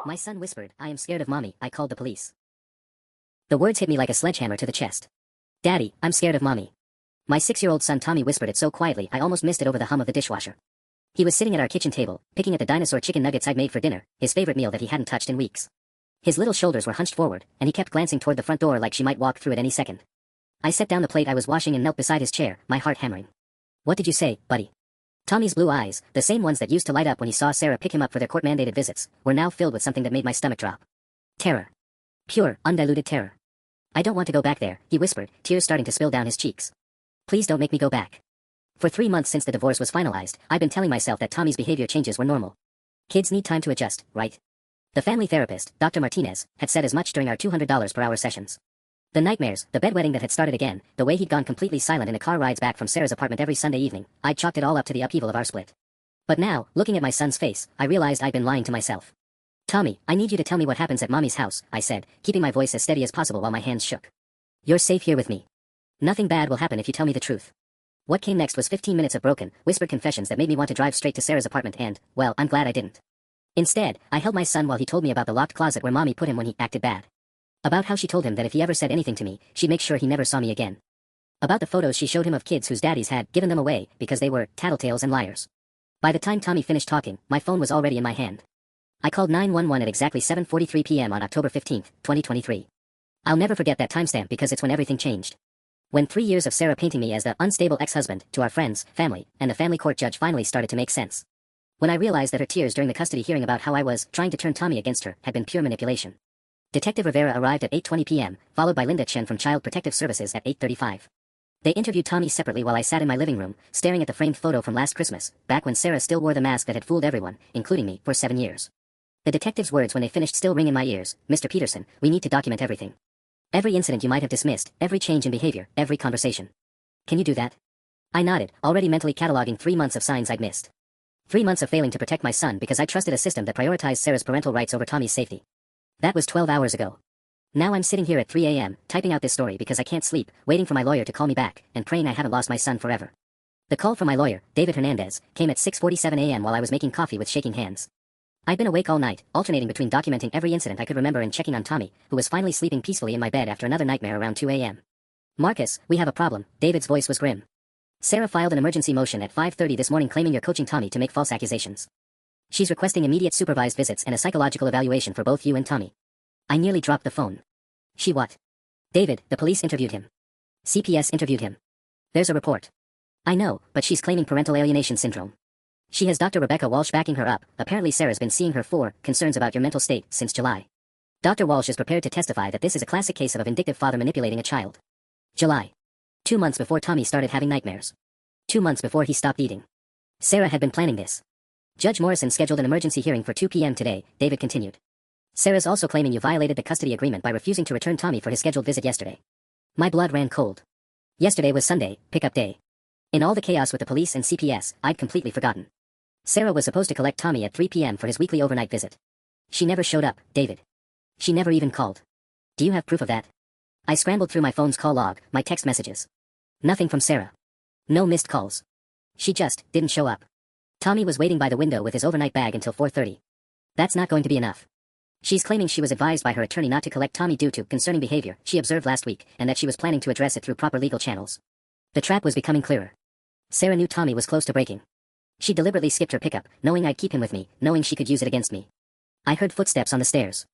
My son whispered, "I am scared of mommy, I called the police." The words hit me like a sledgehammer to the chest. "Daddy, I'm scared of mommy." My 6-year-old son Tommy whispered it so quietly I almost missed it over the hum of the dishwasher. He was sitting at our kitchen table, picking at the dinosaur chicken nuggets I'd made for dinner, his favorite meal that he hadn't touched in weeks. His little shoulders were hunched forward, and he kept glancing toward the front door like she might walk through at any second. I set down the plate I was washing and knelt beside his chair, my heart hammering. "What did you say, buddy?" Tommy's blue eyes, the same ones that used to light up when he saw Sarah pick him up for their court-mandated visits, were now filled with something that made my stomach drop. Terror. Pure, undiluted terror. "I don't want to go back there," he whispered, tears starting to spill down his cheeks. "Please don't make me go back." For 3 months since the divorce was finalized, I'd been telling myself that Tommy's behavior changes were normal. Kids need time to adjust, right? The family therapist, Dr. Martinez, had said as much during our $200 per hour sessions. The nightmares, the bedwetting that had started again, the way he'd gone completely silent in the car rides back from Sarah's apartment every Sunday evening, I'd chalked it all up to the upheaval of our split. But now, looking at my son's face, I realized I'd been lying to myself. "Tommy, I need you to tell me what happens at Mommy's house," I said, keeping my voice as steady as possible while my hands shook. "You're safe here with me. Nothing bad will happen if you tell me the truth." What came next was 15 minutes of broken, whispered confessions that made me want to drive straight to Sarah's apartment and, well, I'm glad I didn't. Instead, I held my son while he told me about the locked closet where Mommy put him when he acted bad. About how she told him that if he ever said anything to me, she'd make sure he never saw me again. About the photos she showed him of kids whose daddies had given them away because they were tattletales and liars. By the time Tommy finished talking, my phone was already in my hand. I called 911 at exactly 7:43 p.m. on October 15, 2023. I'll never forget that timestamp because it's when everything changed. When 3 years of Sarah painting me as the unstable ex-husband to our friends, family, and the family court judge finally started to make sense. When I realized that her tears during the custody hearing about how I was trying to turn Tommy against her had been pure manipulation. Detective Rivera arrived at 8:20 p.m., followed by Linda Chen from Child Protective Services at 8:35. They interviewed Tommy separately while I sat in my living room, staring at the framed photo from last Christmas, back when Sarah still wore the mask that had fooled everyone, including me, for 7 years. The detective's words when they finished still ring in my ears. "Mr. Peterson, we need to document everything. Every incident you might have dismissed, every change in behavior, every conversation. Can you do that?" I nodded, already mentally cataloging 3 months of signs I'd missed. 3 months of failing to protect my son because I trusted a system that prioritized Sarah's parental rights over Tommy's safety. That was 12 hours ago. Now I'm sitting here at 3 a.m., typing out this story because I can't sleep, waiting for my lawyer to call me back, and praying I haven't lost my son forever. The call from my lawyer, David Hernandez, came at 6:47 a.m. while I was making coffee with shaking hands. I'd been awake all night, alternating between documenting every incident I could remember and checking on Tommy, who was finally sleeping peacefully in my bed after another nightmare around 2 a.m. "Marcus, we have a problem," David's voice was grim. "Sarah filed an emergency motion at 5:30 this morning claiming you're coaching Tommy to make false accusations. She's requesting immediate supervised visits and a psychological evaluation for both you and Tommy." I nearly dropped the phone. "She what?" "David, the police interviewed him. CPS interviewed him. There's a report." "I know, but she's claiming parental alienation syndrome. She has Dr. Rebecca Walsh backing her up. Apparently Sarah's been seeing her for concerns about your mental state since July. Dr. Walsh is prepared to testify that this is a classic case of a vindictive father manipulating a child." July. 2 months before Tommy started having nightmares. 2 months before he stopped eating. Sarah had been planning this. "Judge Morrison scheduled an emergency hearing for 2 p.m. today," David continued. "Sarah's also claiming you violated the custody agreement by refusing to return Tommy for his scheduled visit yesterday." My blood ran cold. Yesterday was Sunday, pickup day. In all the chaos with the police and CPS, I'd completely forgotten. Sarah was supposed to collect Tommy at 3 p.m. for his weekly overnight visit. She never showed up, David. She never even called. Do you have proof of that? I scrambled through my phone's call log, my text messages. Nothing from Sarah. No missed calls. She just didn't show up. Tommy was waiting by the window with his overnight bag until 4:30. That's not going to be enough. She's claiming she was advised by her attorney not to collect Tommy due to concerning behavior she observed last week, and that she was planning to address it through proper legal channels. The trap was becoming clearer. Sarah knew Tommy was close to breaking. She deliberately skipped her pickup, knowing I'd keep him with me, knowing she could use it against me. I heard footsteps on the stairs.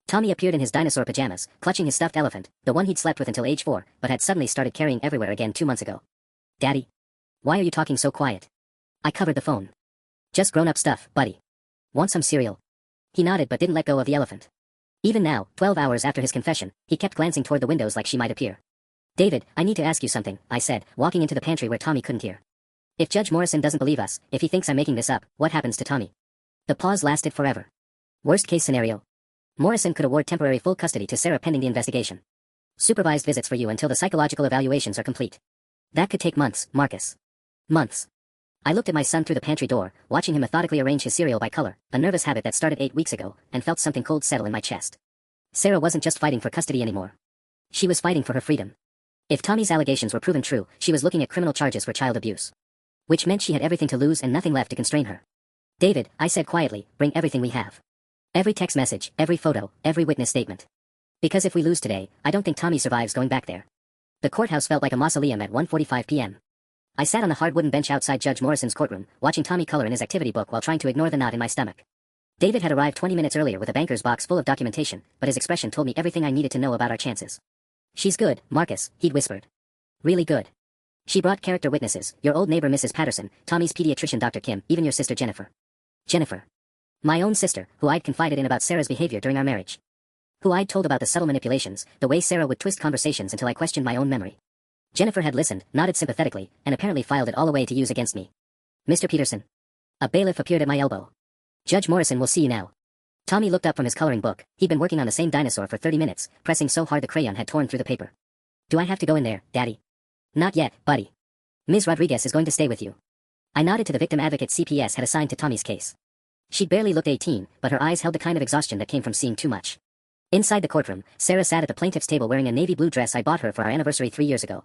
Tommy appeared in his dinosaur pajamas, clutching his stuffed elephant, the one he'd slept with until age 4, but had suddenly started carrying everywhere again 2 months ago. "Daddy? Why are you talking so quiet?" I covered the phone. "Just grown-up stuff, buddy. Want some cereal?" He nodded but didn't let go of the elephant. Even now, 12 hours after his confession, he kept glancing toward the windows like she might appear. "David, I need to ask you something," I said, walking into the pantry where Tommy couldn't hear. "If Judge Morrison doesn't believe us, if he thinks I'm making this up, what happens to Tommy?" The pause lasted forever. Worst case scenario. Morrison could award temporary full custody to Sarah pending the investigation. Supervised visits for you until the psychological evaluations are complete. That could take months, Marcus. Months. I looked at my son through the pantry door, watching him methodically arrange his cereal by color, a nervous habit that started 8 weeks ago, and felt something cold settle in my chest. Sarah wasn't just fighting for custody anymore. She was fighting for her freedom. If Tommy's allegations were proven true, she was looking at criminal charges for child abuse. Which meant she had everything to lose and nothing left to constrain her. "David," I said quietly, "bring everything we have. Every text message, every photo, every witness statement. Because if we lose today, I don't think Tommy survives going back there. The courthouse felt like a mausoleum at 1:45 p.m. I sat on the hard wooden bench outside Judge Morrison's courtroom, watching Tommy color in his activity book while trying to ignore the knot in my stomach. David had arrived 20 minutes earlier with a banker's box full of documentation, but his expression told me everything I needed to know about our chances. She's good, Marcus, he'd whispered. Really good. She brought character witnesses, your old neighbor Mrs. Patterson, Tommy's pediatrician Dr. Kim, even your sister Jennifer. Jennifer. My own sister, who I'd confided in about Sarah's behavior during our marriage. Who I'd told about the subtle manipulations, the way Sarah would twist conversations until I questioned my own memory. Jennifer had listened, nodded sympathetically, and apparently filed it all away to use against me. Mr. Peterson. A bailiff appeared at my elbow. Judge Morrison will see you now. Tommy looked up from his coloring book. He'd been working on the same dinosaur for 30 minutes, pressing so hard the crayon had torn through the paper. Do I have to go in there, Daddy? Not yet, buddy. Ms. Rodriguez is going to stay with you. I nodded to the victim advocate CPS had assigned to Tommy's case. She'd barely looked 18, but her eyes held the kind of exhaustion that came from seeing too much. Inside the courtroom, Sarah sat at the plaintiff's table wearing a navy blue dress I bought her for our anniversary 3 years ago.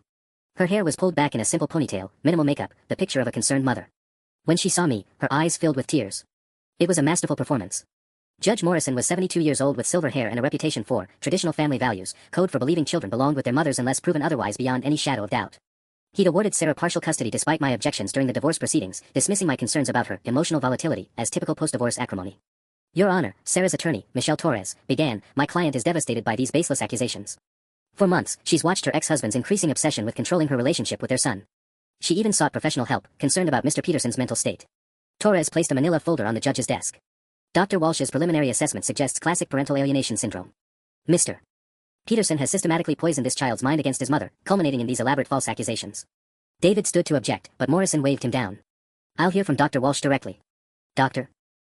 Her hair was pulled back in a simple ponytail, minimal makeup, the picture of a concerned mother. When she saw me, her eyes filled with tears. It was a masterful performance. Judge Morrison was 72 years old with silver hair and a reputation for traditional family values, code for believing children belonged with their mothers unless proven otherwise beyond any shadow of doubt. He'd awarded Sarah partial custody despite my objections during the divorce proceedings, dismissing my concerns about her emotional volatility as typical post-divorce acrimony. Your Honor, Sarah's attorney, Michelle Torres, began, my client is devastated by these baseless accusations. For months, she's watched her ex-husband's increasing obsession with controlling her relationship with their son. She even sought professional help, concerned about Mr. Peterson's mental state. Torres placed a manila folder on the judge's desk. Dr. Walsh's preliminary assessment suggests classic parental alienation syndrome. Mr. Peterson has systematically poisoned this child's mind against his mother, culminating in these elaborate false accusations. David stood to object, but Morrison waved him down. I'll hear from Dr. Walsh directly. Doctor?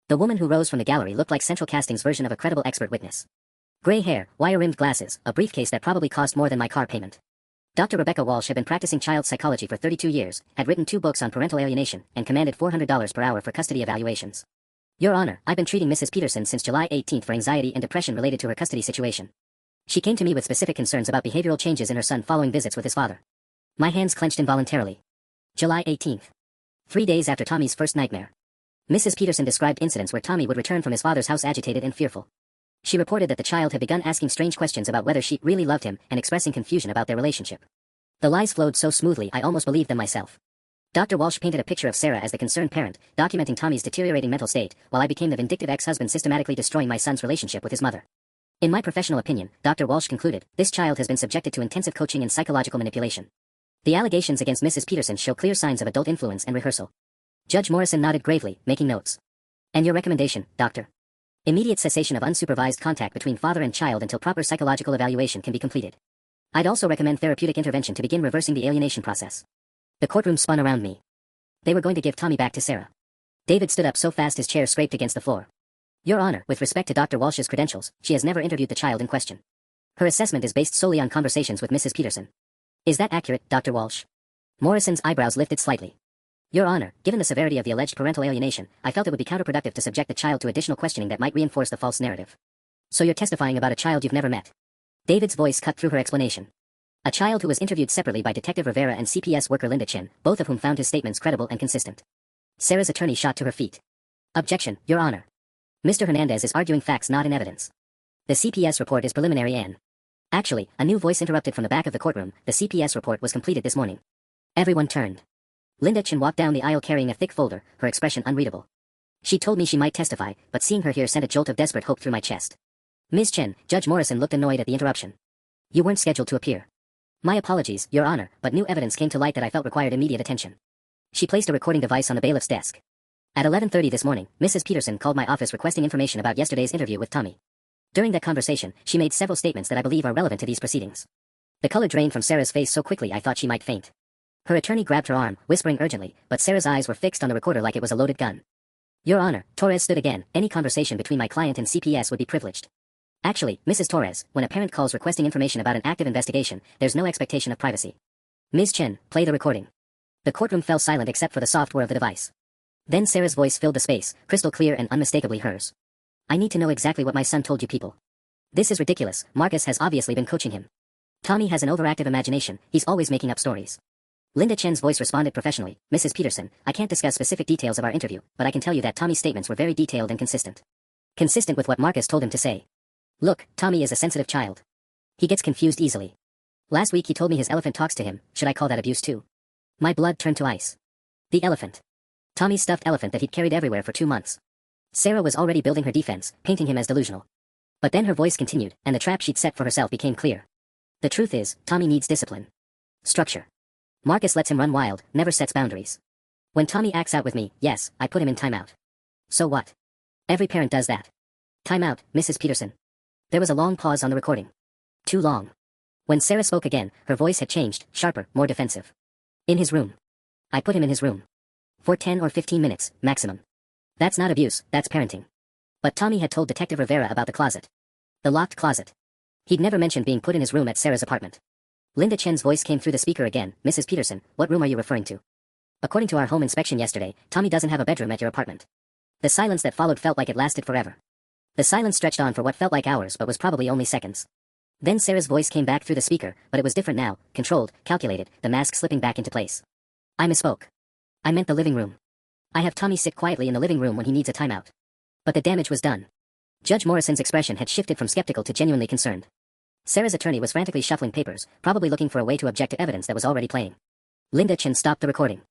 The woman who rose from the gallery looked like Central Casting's version of a credible expert witness. Gray hair, wire-rimmed glasses, a briefcase that probably cost more than my car payment. Dr. Rebecca Walsh had been practicing child psychology for 32 years, had written 2 books on parental alienation, and commanded $400 per hour for custody evaluations. Your Honor, I've been treating Mrs. Peterson since July 18 for anxiety and depression related to her custody situation. She came to me with specific concerns about behavioral changes in her son following visits with his father. My hands clenched involuntarily. July 18. 3 days after Tommy's first nightmare. Mrs. Peterson described incidents where Tommy would return from his father's house agitated and fearful. She reported that the child had begun asking strange questions about whether she really loved him and expressing confusion about their relationship. The lies flowed so smoothly I almost believed them myself. Dr. Walsh painted a picture of Sarah as the concerned parent, documenting Tommy's deteriorating mental state, while I became the vindictive ex-husband systematically destroying my son's relationship with his mother. In my professional opinion, Dr. Walsh concluded, this child has been subjected to intensive coaching and psychological manipulation. The allegations against Mrs. Peterson show clear signs of adult influence and rehearsal. Judge Morrison nodded gravely, making notes. And your recommendation, Doctor? Immediate cessation of unsupervised contact between father and child until proper psychological evaluation can be completed. I'd also recommend therapeutic intervention to begin reversing the alienation process. The courtroom spun around me. They were going to give Tommy back to Sarah. David stood up so fast his chair scraped against the floor. Your Honor, with respect to Dr. Walsh's credentials, she has never interviewed the child in question. Her assessment is based solely on conversations with Mrs. Peterson. Is that accurate, Dr. Walsh? Morrison's eyebrows lifted slightly. Your Honor, given the severity of the alleged parental alienation, I felt it would be counterproductive to subject the child to additional questioning that might reinforce the false narrative. So you're testifying about a child you've never met? David's voice cut through her explanation. A child who was interviewed separately by Detective Rivera and CPS worker Linda Chin, both of whom found his statements credible and consistent. Sarah's attorney shot to her feet. Objection, Your Honor. Mr. Hernandez is arguing facts not in evidence. The CPS report is preliminary and... Actually, a new voice interrupted from the back of the courtroom, the CPS report was completed this morning. Everyone turned. Linda Chin walked down the aisle carrying a thick folder, her expression unreadable. She told me she might testify, but seeing her here sent a jolt of desperate hope through my chest. Ms. Chin, Judge Morrison looked annoyed at the interruption. You weren't scheduled to appear. My apologies, Your Honor, but new evidence came to light that I felt required immediate attention. She placed a recording device on the bailiff's desk. At 11:30 this morning, Mrs. Peterson called my office requesting information about yesterday's interview with Tommy. During that conversation, she made several statements that I believe are relevant to these proceedings. The color drained from Sarah's face so quickly I thought she might faint. Her attorney grabbed her arm, whispering urgently, but Sarah's eyes were fixed on the recorder like it was a loaded gun. Your Honor, Torres stood again, any conversation between my client and CPS would be privileged. Actually, Mrs. Torres, when a parent calls requesting information about an active investigation, there's no expectation of privacy. Ms. Chin, play the recording. The courtroom fell silent except for the soft whir of the device. Then Sarah's voice filled the space, crystal clear and unmistakably hers. I need to know exactly what my son told you people. This is ridiculous, Marcus has obviously been coaching him. Tommy has an overactive imagination, he's always making up stories. Linda Chen's voice responded professionally, Mrs. Peterson, I can't discuss specific details of our interview, but I can tell you that Tommy's statements were very detailed and consistent. consistent with what Marcus told him to say. Look, Tommy is a sensitive child. He gets confused easily. Last week he told me his elephant talks to him. Should I call that abuse too? My blood turned to ice. The elephant. Tommy's stuffed elephant that he'd carried everywhere for 2 months. Sarah was already building her defense, painting him as delusional. But then her voice continued, and the trap she'd set for herself became clear. The truth is, Tommy needs discipline. Structure. Marcus lets him run wild, never sets boundaries. When Tommy acts out with me, yes, I put him in timeout. So what? Every parent does that. Timeout, Mrs. Peterson. There was a long pause on the recording. Too long. When Sarah spoke again, her voice had changed, sharper, more defensive. In his room. I put him in his room. For 10 or 15 minutes, maximum. That's not abuse, that's parenting. But Tommy had told Detective Rivera about the closet. The locked closet. He'd never mentioned being put in his room at Sarah's apartment. Linda Chen's voice came through the speaker again. Mrs. Peterson, what room are you referring to? According to our home inspection yesterday, Tommy doesn't have a bedroom at your apartment. The silence that followed felt like it lasted forever. The silence stretched on for what felt like hours but was probably only seconds. Then Sarah's voice came back through the speaker, but it was different now, controlled, calculated, the mask slipping back into place. I misspoke. I meant the living room. I have Tommy sit quietly in the living room when he needs a timeout. But the damage was done. Judge Morrison's expression had shifted from skeptical to genuinely concerned. Sarah's attorney was frantically shuffling papers, probably looking for a way to object to evidence that was already playing. Linda Chen stopped the recording.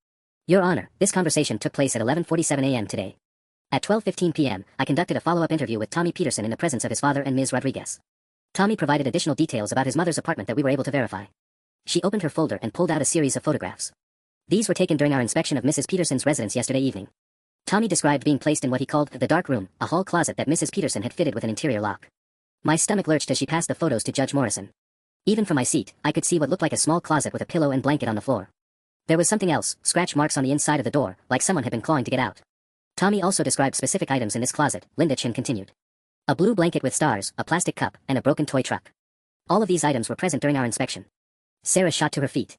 Your Honor, this conversation took place at 11:47 a.m. today. At 12:15 p.m., I conducted a follow-up interview with Tommy Peterson in the presence of his father and Ms. Rodriguez. Tommy provided additional details about his mother's apartment that we were able to verify. She opened her folder and pulled out a series of photographs. These were taken during our inspection of Mrs. Peterson's residence yesterday evening. Tommy described being placed in what he called the dark room, a hall closet that Mrs. Peterson had fitted with an interior lock. My stomach lurched as she passed the photos to Judge Morrison. Even from my seat, I could see what looked like a small closet with a pillow and blanket on the floor. There was something else, scratch marks on the inside of the door, like someone had been clawing to get out. Tommy also described specific items in this closet, Linda Chin continued. A blue blanket with stars, a plastic cup, and a broken toy truck. All of these items were present during our inspection. Sarah shot to her feet.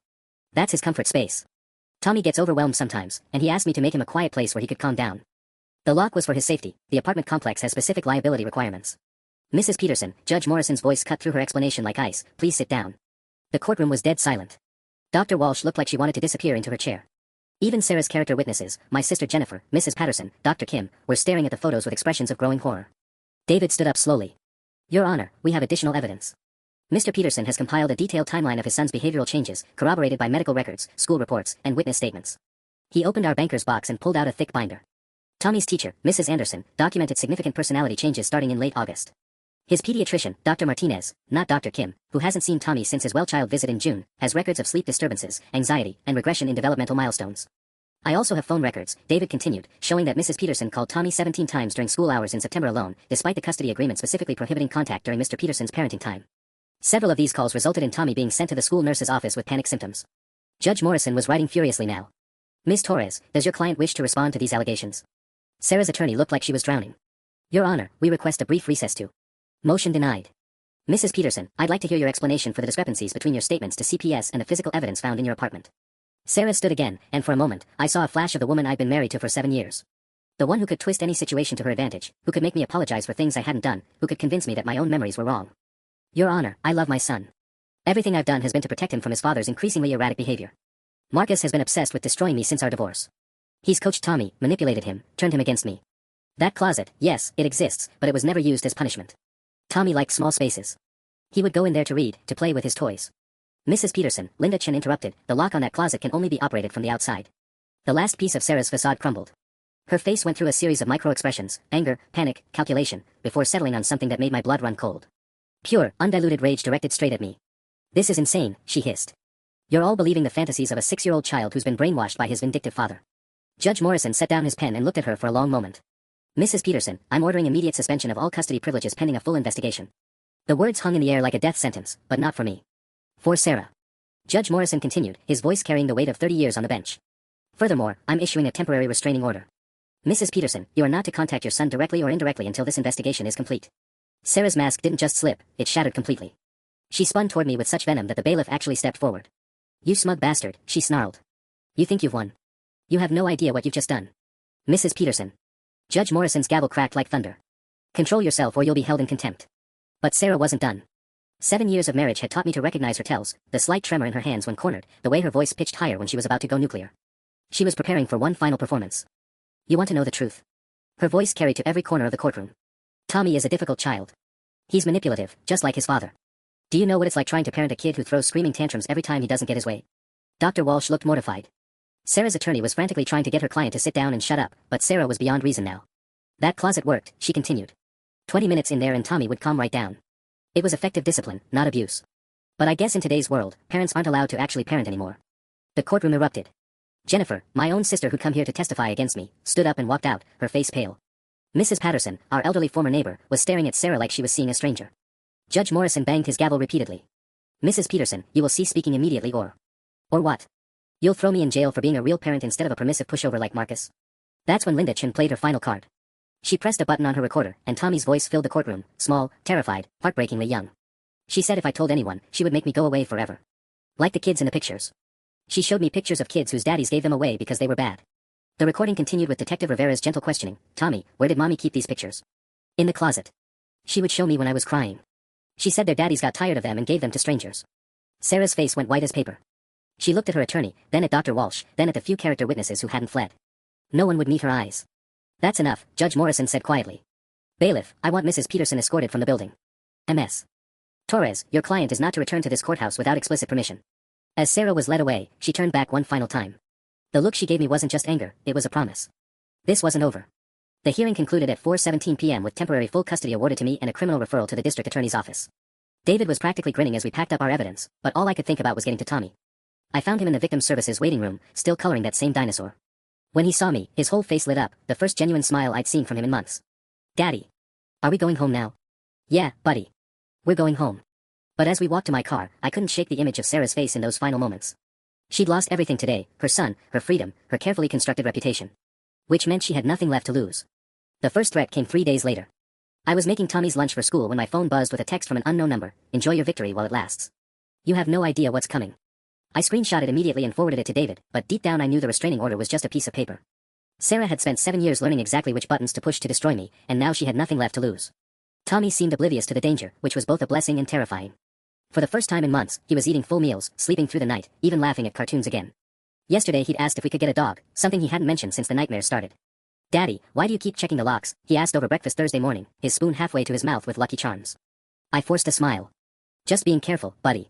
That's his comfort space. Tommy gets overwhelmed sometimes, and he asked me to make him a quiet place where he could calm down. The lock was for his safety. The apartment complex has specific liability requirements. Mrs. Peterson, Judge Morrison's voice cut through her explanation like ice. Please sit down. The courtroom was dead silent. Dr. Walsh looked like she wanted to disappear into her chair. Even Sarah's character witnesses, my sister Jennifer, Mrs. Patterson, Dr. Kim, were staring at the photos with expressions of growing horror. David stood up slowly. Your Honor, we have additional evidence. Mr. Peterson has compiled a detailed timeline of his son's behavioral changes, corroborated by medical records, school reports, and witness statements. He opened our banker's box and pulled out a thick binder. Tommy's teacher, Mrs. Anderson, documented significant personality changes starting in late August. His pediatrician, Dr. Martinez, not Dr. Kim, who hasn't seen Tommy since his well-child visit in June, has records of sleep disturbances, anxiety, and regression in developmental milestones. I also have phone records, David continued, showing that Mrs. Peterson called Tommy 17 times during school hours in September alone, despite the custody agreement specifically prohibiting contact during Mr. Peterson's parenting time. Several of these calls resulted in Tommy being sent to the school nurse's office with panic symptoms. Judge Morrison was writing furiously now. Ms. Torres, does your client wish to respond to these allegations? Sarah's attorney looked like she was drowning. Your Honor, we request a brief recess to. Motion denied. Mrs. Peterson, I'd like to hear your explanation for the discrepancies between your statements to CPS and the physical evidence found in your apartment. Sarah stood again, and for a moment, I saw a flash of the woman I'd been married to for 7 years. The one who could twist any situation to her advantage, who could make me apologize for things I hadn't done, who could convince me that my own memories were wrong. Your Honor, I love my son. Everything I've done has been to protect him from his father's increasingly erratic behavior. Marcus has been obsessed with destroying me since our divorce. He's coached Tommy, manipulated him, turned him against me. That closet, yes, it exists, but it was never used as punishment. Tommy liked small spaces. He would go in there to read, to play with his toys. Mrs. Peterson, Linda Chen interrupted, the lock on that closet can only be operated from the outside. The last piece of Sarah's facade crumbled. Her face went through a series of micro-expressions, anger, panic, calculation, before settling on something that made my blood run cold. Pure, undiluted rage directed straight at me. This is insane, she hissed. You're all believing the fantasies of a 6-year-old child who's been brainwashed by his vindictive father. Judge Morrison set down his pen and looked at her for a long moment. Mrs. Peterson, I'm ordering immediate suspension of all custody privileges pending a full investigation. The words hung in the air like a death sentence, but not for me. For Sarah. Judge Morrison continued, his voice carrying the weight of 30 years on the bench. Furthermore, I'm issuing a temporary restraining order. Mrs. Peterson, you are not to contact your son directly or indirectly until this investigation is complete. Sarah's mask didn't just slip, it shattered completely. She spun toward me with such venom that the bailiff actually stepped forward. You smug bastard, she snarled. You think you've won? You have no idea what you've just done. Mrs. Peterson. Judge Morrison's gavel cracked like thunder. Control yourself or you'll be held in contempt. But Sarah wasn't done. 7 years of marriage had taught me to recognize her tells, the slight tremor in her hands when cornered, the way her voice pitched higher when she was about to go nuclear. She was preparing for one final performance. You want to know the truth? Her voice carried to every corner of the courtroom. Tommy is a difficult child. He's manipulative, just like his father. Do you know what it's like trying to parent a kid who throws screaming tantrums every time he doesn't get his way? Dr. Walsh looked mortified. Sarah's attorney was frantically trying to get her client to sit down and shut up, but Sarah was beyond reason now. That closet worked, she continued. 20 minutes in there and Tommy would calm right down. It was effective discipline, not abuse. But I guess in today's world, parents aren't allowed to actually parent anymore. The courtroom erupted. Jennifer, my own sister who'd come here to testify against me, stood up and walked out, her face pale. Mrs. Patterson, our elderly former neighbor, was staring at Sarah like she was seeing a stranger. Judge Morrison banged his gavel repeatedly. Mrs. Peterson, you will cease speaking immediately or what? You'll throw me in jail for being a real parent instead of a permissive pushover like Marcus. That's when Linda Chin played her final card. She pressed a button on her recorder, and Tommy's voice filled the courtroom, small, terrified, heartbreakingly young. She said if I told anyone, she would make me go away forever. Like the kids in the pictures. She showed me pictures of kids whose daddies gave them away because they were bad. The recording continued with Detective Rivera's gentle questioning. Tommy, where did Mommy keep these pictures? In the closet. She would show me when I was crying. She said their daddies got tired of them and gave them to strangers. Sarah's face went white as paper. She looked at her attorney, then at Dr. Walsh, then at the few character witnesses who hadn't fled. No one would meet her eyes. That's enough, Judge Morrison said quietly. Bailiff, I want Mrs. Peterson escorted from the building. Ms. Torres, your client is not to return to this courthouse without explicit permission. As Sarah was led away, she turned back one final time. The look she gave me wasn't just anger, it was a promise. This wasn't over. The hearing concluded at 4:17 p.m. with temporary full custody awarded to me and a criminal referral to the district attorney's office. David was practically grinning as we packed up our evidence, but all I could think about was getting to Tommy. I found him in the victim services waiting room, still coloring that same dinosaur. When he saw me, his whole face lit up, the first genuine smile I'd seen from him in months. Daddy. Are we going home now? Yeah, buddy. We're going home. But as we walked to my car, I couldn't shake the image of Sarah's face in those final moments. She'd lost everything today, her son, her freedom, her carefully constructed reputation. Which meant she had nothing left to lose. The first threat came 3 days later. I was making Tommy's lunch for school when my phone buzzed with a text from an unknown number. Enjoy your victory while it lasts. You have no idea what's coming. I screenshot it immediately and forwarded it to David, but deep down I knew the restraining order was just a piece of paper. Sarah had spent 7 years learning exactly which buttons to push to destroy me, and now she had nothing left to lose. Tommy seemed oblivious to the danger, which was both a blessing and terrifying. For the first time in months, he was eating full meals, sleeping through the night, even laughing at cartoons again. Yesterday he'd asked if we could get a dog, something he hadn't mentioned since the nightmares started. Daddy, why do you keep checking the locks? He asked over breakfast Thursday morning, his spoon halfway to his mouth with Lucky Charms. I forced a smile. Just being careful, buddy.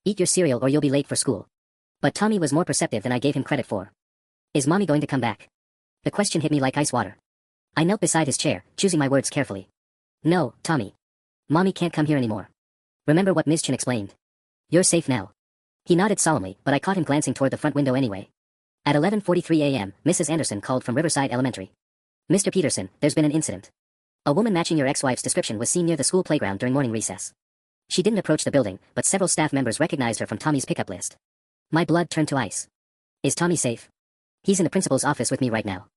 Eat your cereal or you'll be late for school. But Tommy was more perceptive than I gave him credit for. Is Mommy going to come back? The question hit me like ice water. I knelt beside his chair, choosing my words carefully. No, Tommy. Mommy can't come here anymore. Remember what Ms. Chin explained. You're safe now. He nodded solemnly, but I caught him glancing toward the front window anyway. At 11:43 a.m., Mrs. Anderson called from Riverside Elementary. Mr. Peterson, there's been an incident. A woman matching your ex-wife's description was seen near the school playground during morning recess. She didn't approach the building, but several staff members recognized her from Tommy's pickup list. My blood turned to ice. Is Tommy safe? He's in the principal's office with me right now.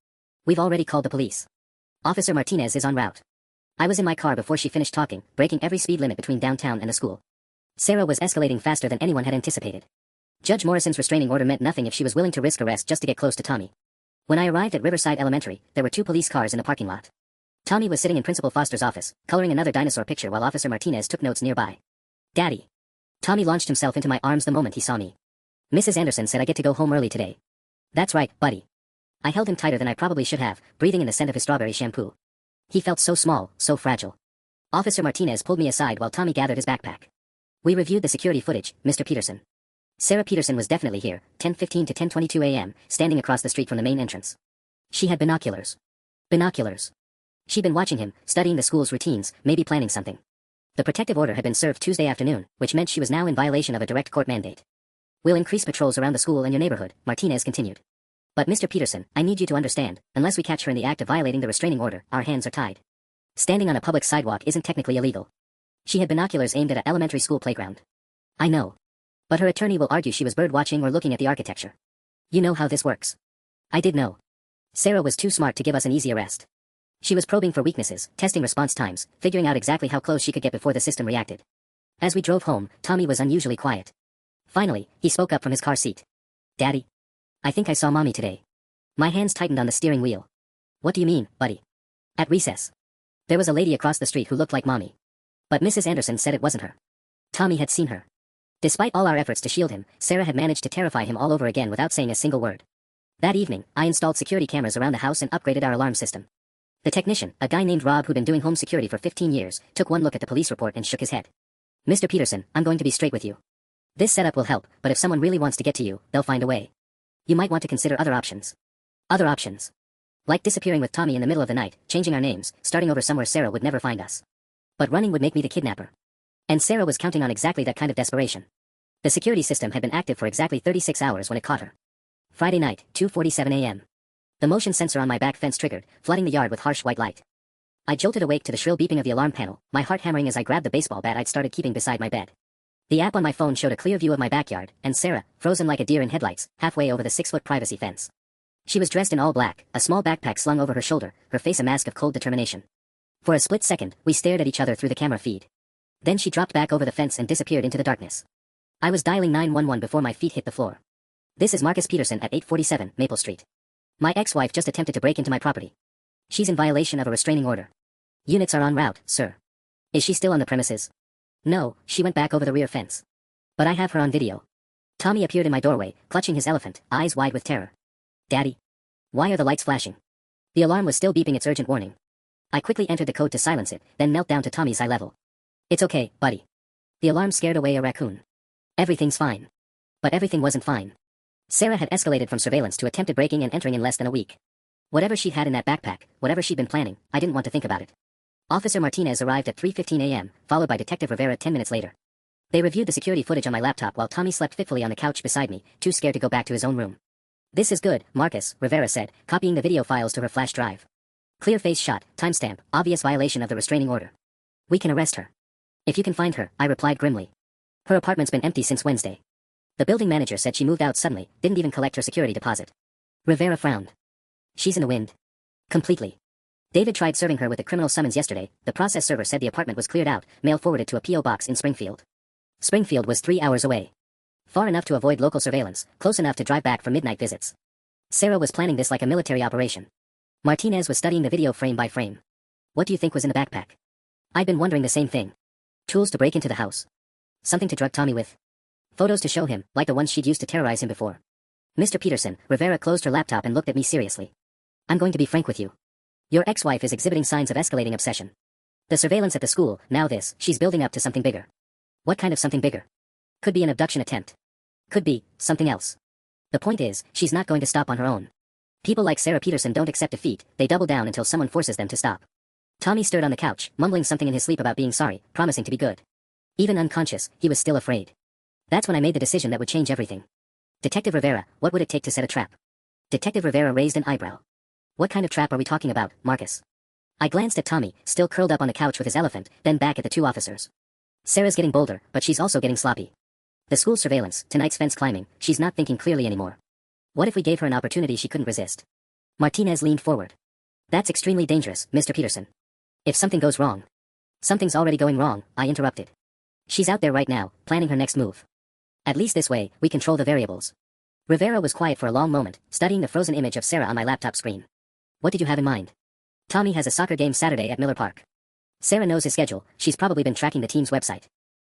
We've already called the police. Officer Martinez is en route. I was in my car before she finished talking, breaking every speed limit between downtown and the school. Sarah was escalating faster than anyone had anticipated. Judge Morrison's restraining order meant nothing if she was willing to risk arrest just to get close to Tommy. When I arrived at Riverside Elementary, there were 2 police cars in the parking lot. Tommy was sitting in Principal Foster's office, coloring another dinosaur picture while Officer Martinez took notes nearby. Daddy. Tommy launched himself into my arms the moment he saw me. Mrs. Anderson said I get to go home early today. That's right, buddy. I held him tighter than I probably should have, breathing in the scent of his strawberry shampoo. He felt so small, so fragile. Officer Martinez pulled me aside while Tommy gathered his backpack. We reviewed the security footage, Mr. Peterson. Sarah Peterson was definitely here, 10:15 to 10:22 a.m., standing across the street from the main entrance. She had binoculars. Binoculars. She'd been watching him, studying the school's routines, maybe planning something. The protective order had been served Tuesday afternoon, which meant she was now in violation of a direct court mandate. We'll increase patrols around the school and your neighborhood, Martinez continued. But Mr. Peterson, I need you to understand, unless we catch her in the act of violating the restraining order, our hands are tied. Standing on a public sidewalk isn't technically illegal. She had binoculars aimed at an elementary school playground. I know. But her attorney will argue she was bird watching or looking at the architecture. You know how this works. I did know. Sarah was too smart to give us an easy arrest. She was probing for weaknesses, testing response times, figuring out exactly how close she could get before the system reacted. As we drove home, Tommy was unusually quiet. Finally, he spoke up from his car seat. Daddy. I think I saw Mommy today. My hands tightened on the steering wheel. What do you mean, buddy? At recess. There was a lady across the street who looked like Mommy. But Mrs. Anderson said it wasn't her. Tommy had seen her. Despite all our efforts to shield him, Sarah had managed to terrify him all over again without saying a single word. That evening, I installed security cameras around the house and upgraded our alarm system. The technician, a guy named Rob who'd been doing home security for 15 years, took one look at the police report and shook his head. Mr. Peterson, I'm going to be straight with you. This setup will help, but if someone really wants to get to you, they'll find a way. You might want to consider other options. Other options. Like disappearing with Tommy in the middle of the night, changing our names, starting over somewhere Sarah would never find us. But running would make me the kidnapper. And Sarah was counting on exactly that kind of desperation. The security system had been active for exactly 36 hours when it caught her. Friday night, 2:47 a.m. The motion sensor on my back fence triggered, flooding the yard with harsh white light. I jolted awake to the shrill beeping of the alarm panel, my heart hammering as I grabbed the baseball bat I'd started keeping beside my bed. The app on my phone showed a clear view of my backyard, and Sarah, frozen like a deer in headlights, halfway over the 6-foot privacy fence. She was dressed in all black, a small backpack slung over her shoulder, her face a mask of cold determination. For a split second, we stared at each other through the camera feed. Then she dropped back over the fence and disappeared into the darkness. I was dialing 911 before my feet hit the floor. This is Marcus Peterson at 847 Maple Street. My ex-wife just attempted to break into my property. She's in violation of a restraining order. Units are en route, sir. Is she still on the premises? No, she went back over the rear fence. But I have her on video. Tommy appeared in my doorway, clutching his elephant, eyes wide with terror. Daddy? Why are the lights flashing? The alarm was still beeping its urgent warning. I quickly entered the code to silence it, then knelt down to Tommy's eye level. It's okay, buddy. The alarm scared away a raccoon. Everything's fine. But everything wasn't fine. Sarah had escalated from surveillance to attempted breaking and entering in less than a week. Whatever she'd had in that backpack, whatever she'd been planning, I didn't want to think about it. Officer Martinez arrived at 3:15 a.m., followed by Detective Rivera 10 minutes later. They reviewed the security footage on my laptop while Tommy slept fitfully on the couch beside me, too scared to go back to his own room. This is good, Marcus, Rivera said, copying the video files to her flash drive. Clear face shot, timestamp, obvious violation of the restraining order. We can arrest her. If you can find her, I replied grimly. Her apartment's been empty since Wednesday. The building manager said she moved out suddenly, didn't even collect her security deposit. Rivera frowned. She's in the wind. Completely. David tried serving her with a criminal summons yesterday. The process server said the apartment was cleared out, mail forwarded to a P.O. box in Springfield. Springfield was 3 hours away. Far enough to avoid local surveillance, close enough to drive back for midnight visits. Sarah was planning this like a military operation. Martinez was studying the video frame by frame. What do you think was in the backpack? I'd been wondering the same thing. Tools to break into the house. Something to drug Tommy with. Photos to show him, like the ones she'd used to terrorize him before. Mr. Peterson, Rivera closed her laptop and looked at me seriously. I'm going to be frank with you. Your ex-wife is exhibiting signs of escalating obsession. The surveillance at the school, now this, she's building up to something bigger. What kind of something bigger? Could be an abduction attempt. Could be something else. The point is, she's not going to stop on her own. People like Sarah Peterson don't accept defeat, they double down until someone forces them to stop. Tommy stirred on the couch, mumbling something in his sleep about being sorry, promising to be good. Even unconscious, he was still afraid. That's when I made the decision that would change everything. Detective Rivera, what would it take to set a trap? Detective Rivera raised an eyebrow. What kind of trap are we talking about, Marcus? I glanced at Tommy, still curled up on the couch with his elephant, then back at the two officers. Sarah's getting bolder, but she's also getting sloppy. The school surveillance, tonight's fence climbing, she's not thinking clearly anymore. What if we gave her an opportunity she couldn't resist? Martinez leaned forward. That's extremely dangerous, Mr. Peterson. If something goes wrong. Something's already going wrong, I interrupted. She's out there right now, planning her next move. At least this way, we control the variables. Rivera was quiet for a long moment, studying the frozen image of Sarah on my laptop screen. What did you have in mind? Tommy has a soccer game Saturday at Miller Park. Sarah knows his schedule, she's probably been tracking the team's website.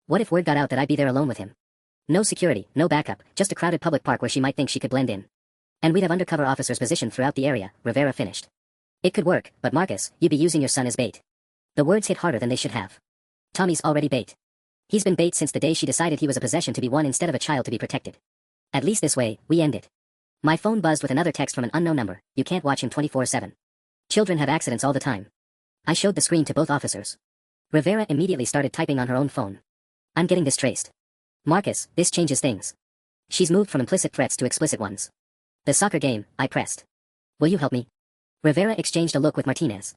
What if word got out that I'd be there alone with him? No security, no backup, just a crowded public park where she might think she could blend in. And we'd have undercover officers positioned throughout the area, Rivera finished. It could work, but Marcus, you'd be using your son as bait. The words hit harder than they should have. Tommy's already bait. He's been bait since the day she decided he was a possession to be won instead of a child to be protected. At least this way, we end it. My phone buzzed with another text from an unknown number. You can't watch him 24/7. Children have accidents all the time. I showed the screen to both officers. Rivera immediately started typing on her own phone. I'm getting this traced. Marcus, this changes things. She's moved from implicit threats to explicit ones. The soccer game, I pressed. Will you help me? Rivera exchanged a look with Martinez.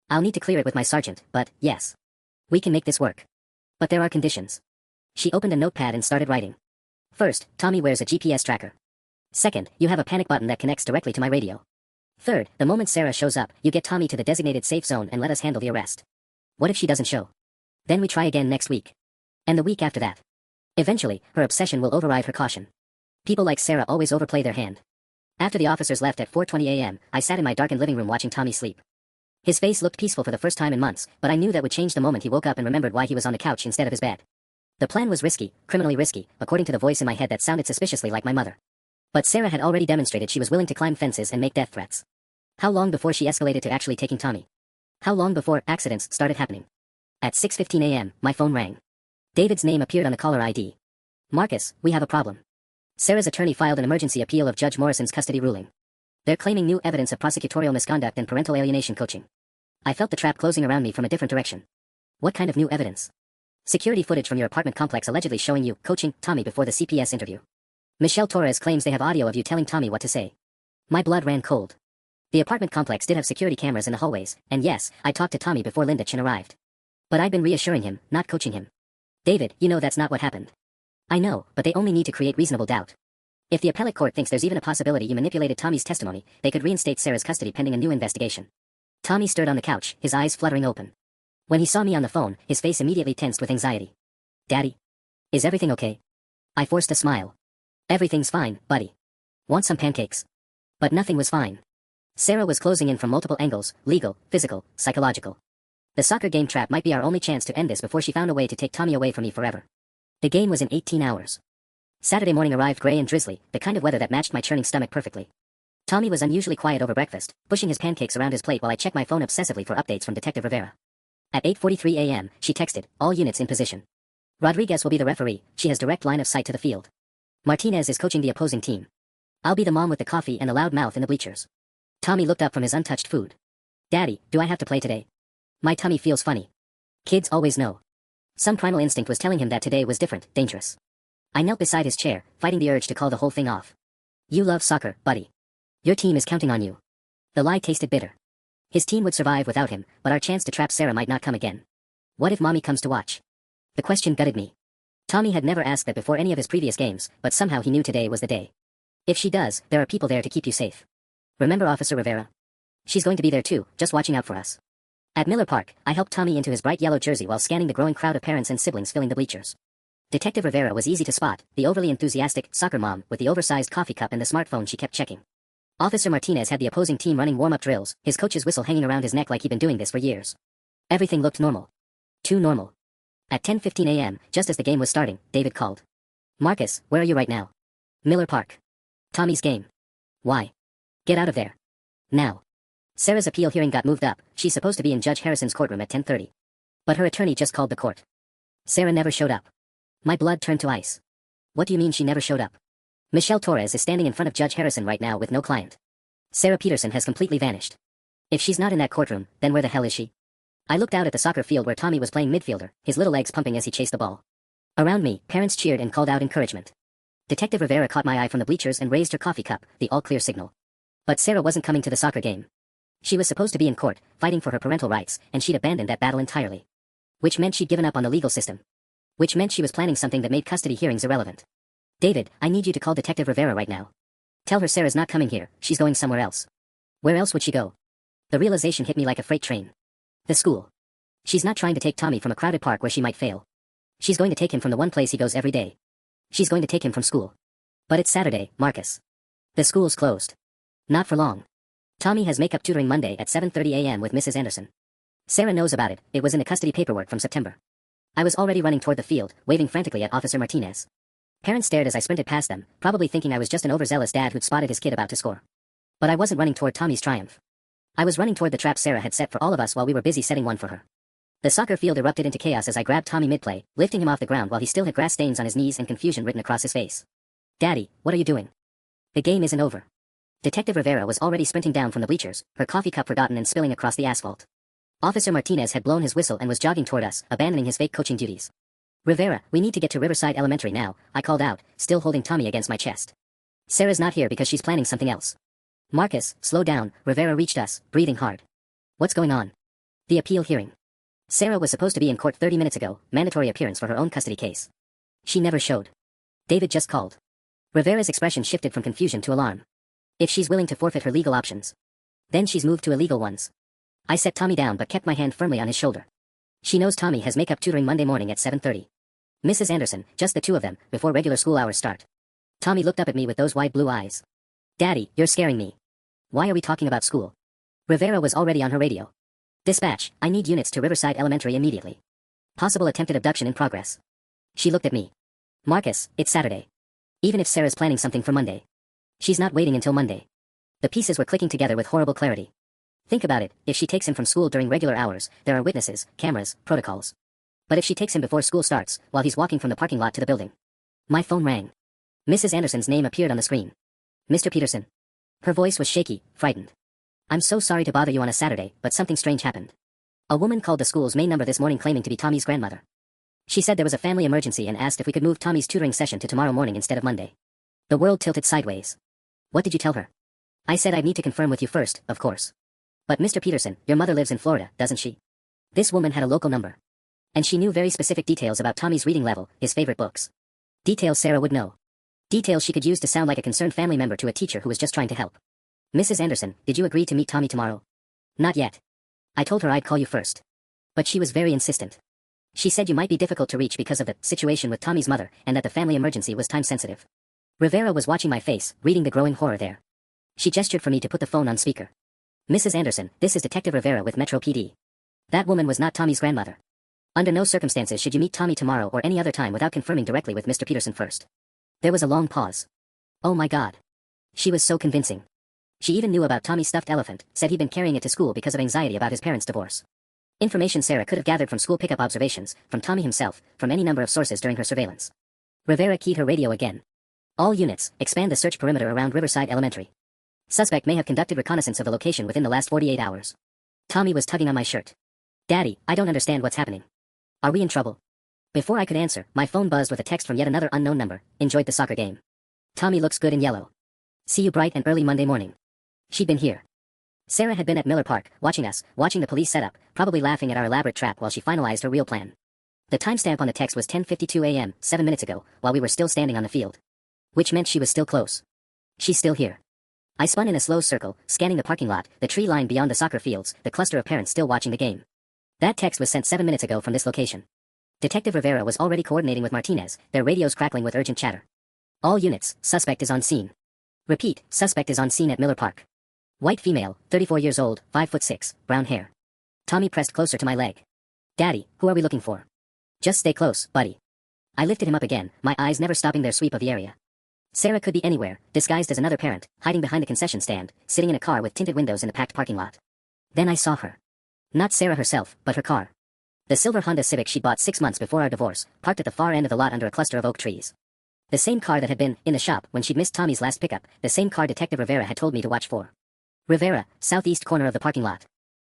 I'll need to clear it with my sergeant, but, yes. We can make this work. But there are conditions. She opened a notepad and started writing. First, Tommy wears a GPS tracker. Second, you have a panic button that connects directly to my radio. Third, the moment Sarah shows up, you get Tommy to the designated safe zone and let us handle the arrest. What if she doesn't show? Then we try again next week. And the week after that. Eventually, her obsession will override her caution. People like Sarah always overplay their hand. After the officers left at 4:20 a.m., I sat in my darkened living room watching Tommy sleep. His face looked peaceful for the first time in months, but I knew that would change the moment he woke up and remembered why he was on the couch instead of his bed. The plan was risky, criminally risky, according to the voice in my head that sounded suspiciously like my mother. But Sarah had already demonstrated she was willing to climb fences and make death threats. How long before she escalated to actually taking Tommy? How long before accidents started happening? At 6:15 a.m., my phone rang. David's name appeared on the caller ID. Marcus, we have a problem. Sarah's attorney filed an emergency appeal of Judge Morrison's custody ruling. They're claiming new evidence of prosecutorial misconduct and parental alienation coaching. I felt the trap closing around me from a different direction. What kind of new evidence? Security footage from your apartment complex allegedly showing you coaching Tommy before the CPS interview. Michelle Torres claims they have audio of you telling Tommy what to say. My blood ran cold. The apartment complex did have security cameras in the hallways, and yes, I talked to Tommy before Linda Chin arrived. But I'd been reassuring him, not coaching him. David, you know that's not what happened. I know, but they only need to create reasonable doubt. If the appellate court thinks there's even a possibility you manipulated Tommy's testimony, they could reinstate Sarah's custody pending a new investigation. Tommy stirred on the couch, his eyes fluttering open. When he saw me on the phone, his face immediately tensed with anxiety. Daddy? Is everything okay? I forced a smile. Everything's fine, buddy. Want some pancakes? But nothing was fine. Sarah was closing in from multiple angles, legal, physical, psychological. The soccer game trap might be our only chance to end this before she found a way to take Tommy away from me forever. The game was in 18 hours. Saturday morning arrived gray and drizzly, the kind of weather that matched my churning stomach perfectly. Tommy was unusually quiet over breakfast, pushing his pancakes around his plate while I checked my phone obsessively for updates from Detective Rivera. At 8:43 a.m., she texted, all units in position. Rodriguez will be the referee, she has direct line of sight to the field. Martinez is coaching the opposing team. I'll be the mom with the coffee and the loud mouth in the bleachers. Tommy looked up from his untouched food. Daddy, do I have to play today? My tummy feels funny. Kids always know. Some primal instinct was telling him that today was different, dangerous. I knelt beside his chair, fighting the urge to call the whole thing off. You love soccer, buddy. Your team is counting on you. The lie tasted bitter. His team would survive without him, but our chance to trap Sarah might not come again. What if Mommy comes to watch? The question gutted me. Tommy had never asked that before any of his previous games, but somehow he knew today was the day. If she does, there are people there to keep you safe. Remember Officer Rivera? She's going to be there too, just watching out for us. At Miller Park, I helped Tommy into his bright yellow jersey while scanning the growing crowd of parents and siblings filling the bleachers. Detective Rivera was easy to spot, the overly enthusiastic soccer mom with the oversized coffee cup and the smartphone she kept checking. Officer Martinez had the opposing team running warm-up drills, his coach's whistle hanging around his neck like he'd been doing this for years. Everything looked normal. Too normal. At 10:15 a.m., just as the game was starting, David called. Marcus, where are you right now? Miller Park. Tommy's game. Why? Get out of there. Now. Sarah's appeal hearing got moved up, she's supposed to be in Judge Harrison's courtroom at 10:30. But her attorney just called the court. Sarah never showed up. My blood turned to ice. What do you mean she never showed up? Michelle Torres is standing in front of Judge Harrison right now with no client. Sarah Peterson has completely vanished. If she's not in that courtroom, then where the hell is she? I looked out at the soccer field where Tommy was playing midfielder, his little legs pumping as he chased the ball. Around me, parents cheered and called out encouragement. Detective Rivera caught my eye from the bleachers and raised her coffee cup, the all-clear signal. But Sarah wasn't coming to the soccer game. She was supposed to be in court, fighting for her parental rights, and she'd abandoned that battle entirely. Which meant she'd given up on the legal system. Which meant she was planning something that made custody hearings irrelevant. David, I need you to call Detective Rivera right now. Tell her Sarah's not coming here, she's going somewhere else. Where else would she go? The realization hit me like a freight train. The school. She's not trying to take Tommy from a crowded park where she might fail. She's going to take him from the one place he goes every day. She's going to take him from school. But it's Saturday, Marcus. The school's closed. Not for long. Tommy has makeup tutoring Monday at 7:30 a.m. with Mrs. Anderson. Sarah knows about it, it was in the custody paperwork from September. I was already running toward the field, waving frantically at Officer Martinez. Parents stared as I sprinted past them, probably thinking I was just an overzealous dad who'd spotted his kid about to score. But I wasn't running toward Tommy's triumph. I was running toward the trap Sarah had set for all of us while we were busy setting one for her. The soccer field erupted into chaos as I grabbed Tommy mid-play, lifting him off the ground while he still had grass stains on his knees and confusion written across his face. Daddy, what are you doing? The game isn't over. Detective Rivera was already sprinting down from the bleachers, her coffee cup forgotten and spilling across the asphalt. Officer Martinez had blown his whistle and was jogging toward us, abandoning his fake coaching duties. Rivera, we need to get to Riverside Elementary now, I called out, still holding Tommy against my chest. Sarah's not here because she's planning something else. Marcus, slow down, Rivera reached us, breathing hard. What's going on? The appeal hearing. Sarah was supposed to be in court 30 minutes ago, mandatory appearance for her own custody case. She never showed. David just called. Rivera's expression shifted from confusion to alarm. If she's willing to forfeit her legal options, then she's moved to illegal ones. I set Tommy down but kept my hand firmly on his shoulder. She knows Tommy has makeup tutoring Monday morning at 7:30. Mrs. Anderson, just the two of them, before regular school hours start. Tommy looked up at me with those wide blue eyes. Daddy, you're scaring me. Why are we talking about school? Rivera was already on her radio. Dispatch, I need units to Riverside Elementary immediately. Possible attempted abduction in progress. She looked at me. Marcus, it's Saturday. Even if Sarah's planning something for Monday, she's not waiting until Monday. The pieces were clicking together with horrible clarity. Think about it, if she takes him from school during regular hours, there are witnesses, cameras, protocols. But if she takes him before school starts, while he's walking from the parking lot to the building. My phone rang. Mrs. Anderson's name appeared on the screen. Mr. Peterson. Her voice was shaky, frightened. I'm so sorry to bother you on a Saturday, but something strange happened. A woman called the school's main number this morning claiming to be Tommy's grandmother. She said there was a family emergency and asked if we could move Tommy's tutoring session to tomorrow morning instead of Monday. The world tilted sideways. What did you tell her? I said I'd need to confirm with you first, of course. But Mr. Peterson, your mother lives in Florida, doesn't she? This woman had a local number. And she knew very specific details about Tommy's reading level, his favorite books. Details Sarah would know. Details she could use to sound like a concerned family member to a teacher who was just trying to help. Mrs. Anderson, did you agree to meet Tommy tomorrow? Not yet. I told her I'd call you first. But she was very insistent. She said you might be difficult to reach because of the situation with Tommy's mother and that the family emergency was time-sensitive. Rivera was watching my face, reading the growing horror there. She gestured for me to put the phone on speaker. Mrs. Anderson, this is Detective Rivera with Metro PD. That woman was not Tommy's grandmother. Under no circumstances should you meet Tommy tomorrow or any other time without confirming directly with Mr. Peterson first. There was a long pause. Oh my God. She was so convincing. She even knew about Tommy's stuffed elephant, said he'd been carrying it to school because of anxiety about his parents' divorce. Information Sarah could have gathered from school pickup observations, from Tommy himself, from any number of sources during her surveillance. Rivera keyed her radio again. All units, expand the search perimeter around Riverside Elementary. Suspect may have conducted reconnaissance of the location within the last 48 hours. Tommy was tugging on my shirt. Daddy, I don't understand what's happening. Are we in trouble? Before I could answer, my phone buzzed with a text from yet another unknown number. Enjoyed the soccer game. Tommy looks good in yellow. See you bright and early Monday morning. She'd been here. Sarah had been at Miller Park, watching us, watching the police set up, probably laughing at our elaborate trap while she finalized her real plan. The timestamp on the text was 10:52 a.m., 7 minutes ago, while we were still standing on the field. Which meant she was still close. She's still here. I spun in a slow circle, scanning the parking lot, the tree line beyond the soccer fields, the cluster of parents still watching the game. That text was sent 7 minutes ago from this location. Detective Rivera was already coordinating with Martinez, their radios crackling with urgent chatter. All units, suspect is on scene. Repeat, suspect is on scene at Miller Park. White female, 34 years old, 5'6", brown hair. Tommy pressed closer to my leg. Daddy, who are we looking for? Just stay close, buddy. I lifted him up again, my eyes never stopping their sweep of the area. Sarah could be anywhere, disguised as another parent, hiding behind the concession stand, sitting in a car with tinted windows in the packed parking lot. Then I saw her. Not Sarah herself, but her car. The silver Honda Civic she'd bought 6 months before our divorce, parked at the far end of the lot under a cluster of oak trees. The same car that had been in the shop when she'd missed Tommy's last pickup, the same car Detective Rivera had told me to watch for. Rivera, southeast corner of the parking lot.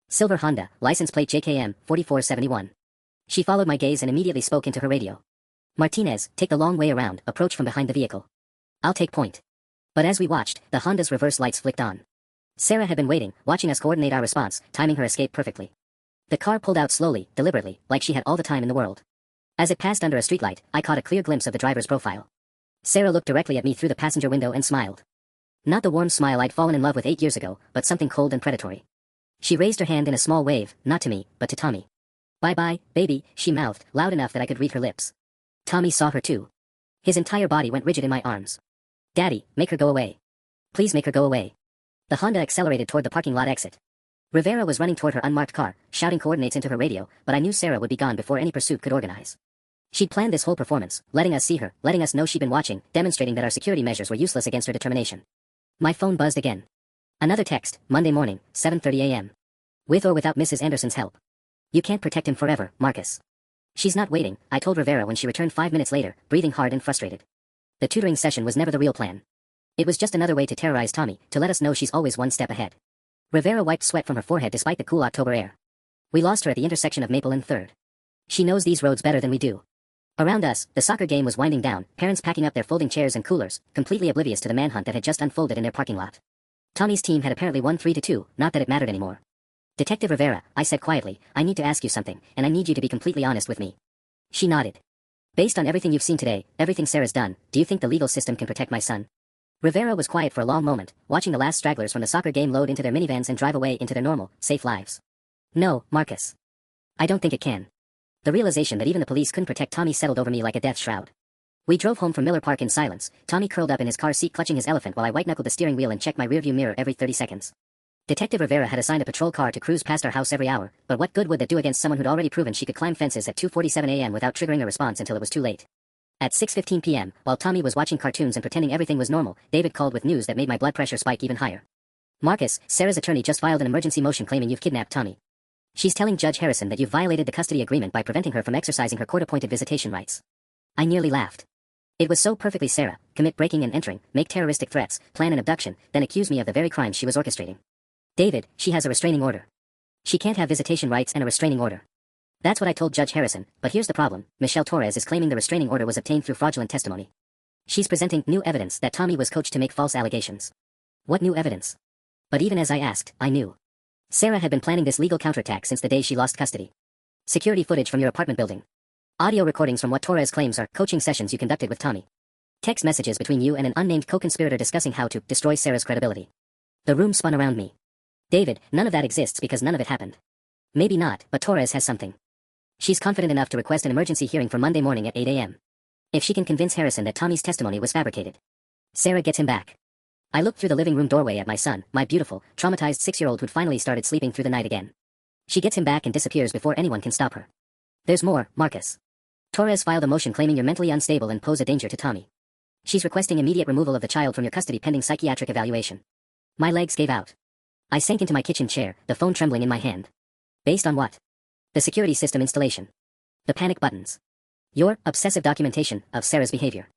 Silver Honda, license plate JKM 4471. She followed my gaze and immediately spoke into her radio. Martinez, take the long way around, approach from behind the vehicle. I'll take point. But as we watched, the Honda's reverse lights flicked on. Sarah had been waiting, watching us coordinate our response, timing her escape perfectly. The car pulled out slowly, deliberately, like she had all the time in the world. As it passed under a streetlight, I caught a clear glimpse of the driver's profile. Sarah looked directly at me through the passenger window and smiled. Not the warm smile I'd fallen in love with 8 years ago, but something cold and predatory. She raised her hand in a small wave, not to me, but to Tommy. Bye-bye, baby, she mouthed, loud enough that I could read her lips. Tommy saw her too. His entire body went rigid in my arms. Daddy, make her go away. Please make her go away. The Honda accelerated toward the parking lot exit. Rivera was running toward her unmarked car, shouting coordinates into her radio, but I knew Sarah would be gone before any pursuit could organize. She'd planned this whole performance, letting us see her, letting us know she'd been watching, demonstrating that our security measures were useless against her determination. My phone buzzed again. Another text, Monday morning, 7:30 a.m. With or without Mrs. Anderson's help. You can't protect him forever, Marcus. She's not waiting, I told Rivera when she returned 5 minutes later, breathing hard and frustrated. The tutoring session was never the real plan. It was just another way to terrorize Tommy, to let us know she's always one step ahead. Rivera wiped sweat from her forehead despite the cool October air. We lost her at the intersection of Maple and 3rd. She knows these roads better than we do. Around us, the soccer game was winding down, parents packing up their folding chairs and coolers, completely oblivious to the manhunt that had just unfolded in their parking lot. Tommy's team had apparently won 3-2, not that it mattered anymore. Detective Rivera, I said quietly, I need to ask you something, and I need you to be completely honest with me. She nodded. Based on everything you've seen today, everything Sarah's done, do you think the legal system can protect my son? Rivera was quiet for a long moment, watching the last stragglers from the soccer game load into their minivans and drive away into their normal, safe lives. No, Marcus. I don't think it can. The realization that even the police couldn't protect Tommy settled over me like a death shroud. We drove home from Miller Park in silence, Tommy curled up in his car seat clutching his elephant while I white-knuckled the steering wheel and checked my rearview mirror every 30 seconds. Detective Rivera had assigned a patrol car to cruise past our house every hour, but what good would that do against someone who'd already proven she could climb fences at 2:47 a.m. without triggering a response until it was too late? At 6:15 p.m., while Tommy was watching cartoons and pretending everything was normal, David called with news that made my blood pressure spike even higher. Marcus, Sarah's attorney just filed an emergency motion claiming you've kidnapped Tommy. She's telling Judge Harrison that you've violated the custody agreement by preventing her from exercising her court-appointed visitation rights. I nearly laughed. It was so perfectly Sarah: commit breaking and entering, make terroristic threats, plan an abduction, then accuse me of the very crimes she was orchestrating. David, she has a restraining order. She can't have visitation rights and a restraining order. That's what I told Judge Harrison, but here's the problem: Michelle Torres is claiming the restraining order was obtained through fraudulent testimony. She's presenting new evidence that Tommy was coached to make false allegations. What new evidence? But even as I asked, I knew. Sarah had been planning this legal counterattack since the day she lost custody. Security footage from your apartment building. Audio recordings from what Torres claims are coaching sessions you conducted with Tommy. Text messages between you and an unnamed co-conspirator discussing how to destroy Sarah's credibility. The room spun around me. David, none of that exists because none of it happened. Maybe not, but Torres has something. She's confident enough to request an emergency hearing for Monday morning at 8 a.m. If she can convince Harrison that Tommy's testimony was fabricated, Sarah gets him back. I looked through the living room doorway at my son, my beautiful, traumatized 6-year-old who'd finally started sleeping through the night again. She gets him back and disappears before anyone can stop her. There's more, Marcus. Torres filed a motion claiming you're mentally unstable and pose a danger to Tommy. She's requesting immediate removal of the child from your custody pending psychiatric evaluation. My legs gave out. I sank into my kitchen chair, the phone trembling in my hand. Based on what? The security system installation. The panic buttons. Your obsessive documentation of Sarah's behavior.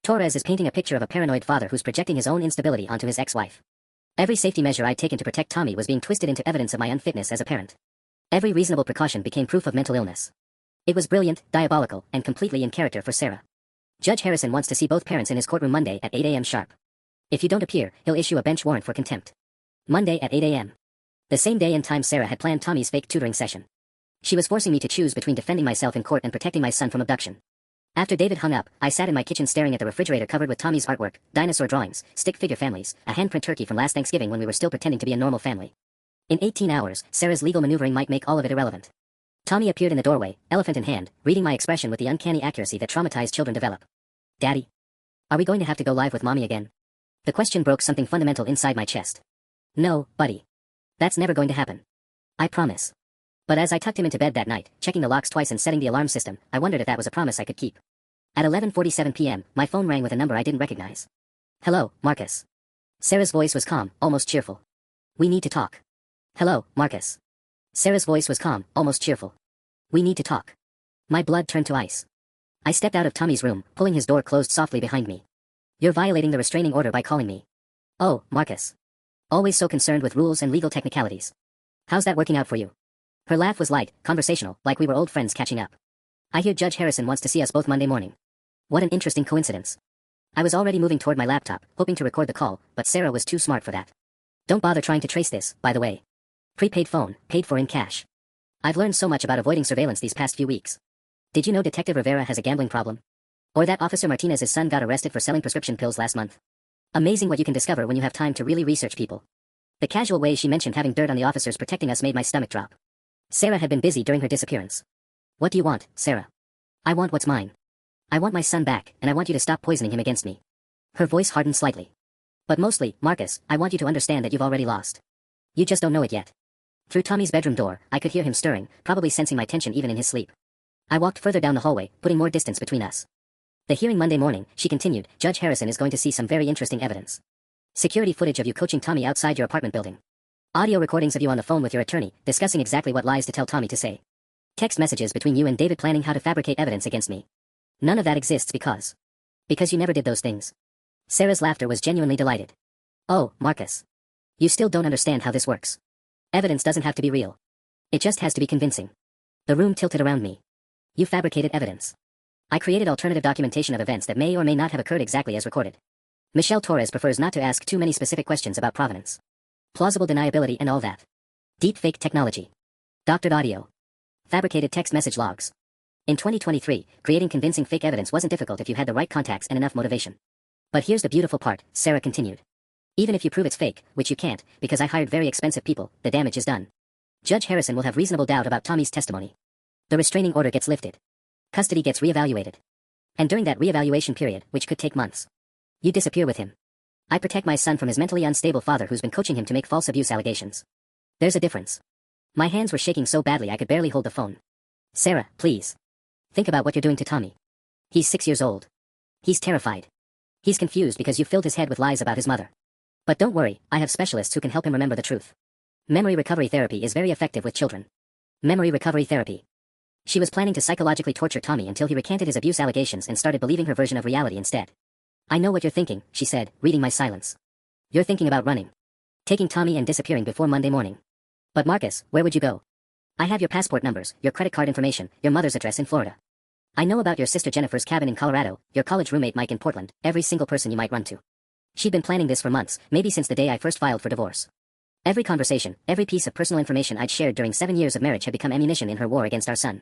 Torres is painting a picture of a paranoid father who's projecting his own instability onto his ex-wife. Every safety measure I'd taken to protect Tommy was being twisted into evidence of my unfitness as a parent. Every reasonable precaution became proof of mental illness. It was brilliant, diabolical, and completely in character for Sarah. Judge Harrison wants to see both parents in his courtroom Monday at 8 a.m. sharp. If you don't appear, he'll issue a bench warrant for contempt. Monday at 8 a.m. The same day and time Sarah had planned Tommy's fake tutoring session. She was forcing me to choose between defending myself in court and protecting my son from abduction. After David hung up, I sat in my kitchen staring at the refrigerator covered with Tommy's artwork, dinosaur drawings, stick figure families, a handprint turkey from last Thanksgiving when we were still pretending to be a normal family. In 18 hours, Sarah's legal maneuvering might make all of it irrelevant. Tommy appeared in the doorway, elephant in hand, reading my expression with the uncanny accuracy that traumatized children develop. Daddy? Are we going to have to go live with Mommy again? The question broke something fundamental inside my chest. No, buddy. That's never going to happen. I promise. But as I tucked him into bed that night, checking the locks twice and setting the alarm system, I wondered if that was a promise I could keep. At 11:47 p.m., my phone rang with a number I didn't recognize. Hello, Marcus. Sarah's voice was calm, almost cheerful. We need to talk. Hello, Marcus. Sarah's voice was calm, almost cheerful. We need to talk. My blood turned to ice. I stepped out of Tommy's room, pulling his door closed softly behind me. You're violating the restraining order by calling me. Oh, Marcus. Always so concerned with rules and legal technicalities. How's that working out for you? Her laugh was light, conversational, like we were old friends catching up. I hear Judge Harrison wants to see us both Monday morning. What an interesting coincidence. I was already moving toward my laptop, hoping to record the call, but Sarah was too smart for that. Don't bother trying to trace this, by the way. Prepaid phone, paid for in cash. I've learned so much about avoiding surveillance these past few weeks. Did you know Detective Rivera has a gambling problem? Or that Officer Martinez's son got arrested for selling prescription pills last month? Amazing what you can discover when you have time to really research people. The casual way she mentioned having dirt on the officers protecting us made my stomach drop. Sarah had been busy during her disappearance. What do you want, Sarah? I want what's mine. I want my son back, and I want you to stop poisoning him against me. Her voice hardened slightly. But mostly, Marcus, I want you to understand that you've already lost. You just don't know it yet. Through Tommy's bedroom door, I could hear him stirring, probably sensing my tension even in his sleep. I walked further down the hallway, putting more distance between us. The hearing Monday morning, she continued, Judge Harrison is going to see some very interesting evidence. Security footage of you coaching Tommy outside your apartment building. Audio recordings of you on the phone with your attorney, discussing exactly what lies to tell Tommy to say. Text messages between you and David planning how to fabricate evidence against me. None of that exists because you never did those things. Sarah's laughter was genuinely delighted. Oh, Marcus. You still don't understand how this works. Evidence doesn't have to be real. It just has to be convincing. The room tilted around me. You fabricated evidence. I created alternative documentation of events that may or may not have occurred exactly as recorded. Michelle Torres prefers not to ask too many specific questions about provenance. Plausible deniability and all that. Deep fake technology. Doctored audio. Fabricated text message logs. In 2023, creating convincing fake evidence wasn't difficult if you had the right contacts and enough motivation. But here's the beautiful part, Sarah continued. Even if you prove it's fake, which you can't, because I hired very expensive people, the damage is done. Judge Harrison will have reasonable doubt about Tommy's testimony. The restraining order gets lifted. Custody gets reevaluated. And during that reevaluation period, which could take months, you disappear with him. I protect my son from his mentally unstable father who's been coaching him to make false abuse allegations. There's a difference. My hands were shaking so badly I could barely hold the phone. Sarah, please. Think about what you're doing to Tommy. He's 6 years old. He's terrified. He's confused because you filled his head with lies about his mother. But don't worry, I have specialists who can help him remember the truth. Memory recovery therapy is very effective with children. Memory recovery therapy. She was planning to psychologically torture Tommy until he recanted his abuse allegations and started believing her version of reality instead. I know what you're thinking, she said, reading my silence. You're thinking about running. Taking Tommy and disappearing before Monday morning. But Marcus, where would you go? I have your passport numbers, your credit card information, your mother's address in Florida. I know about your sister Jennifer's cabin in Colorado, your college roommate Mike in Portland, every single person you might run to. She'd been planning this for months, maybe since the day I first filed for divorce. Every conversation, every piece of personal information I'd shared during 7 years of marriage had become ammunition in her war against our son.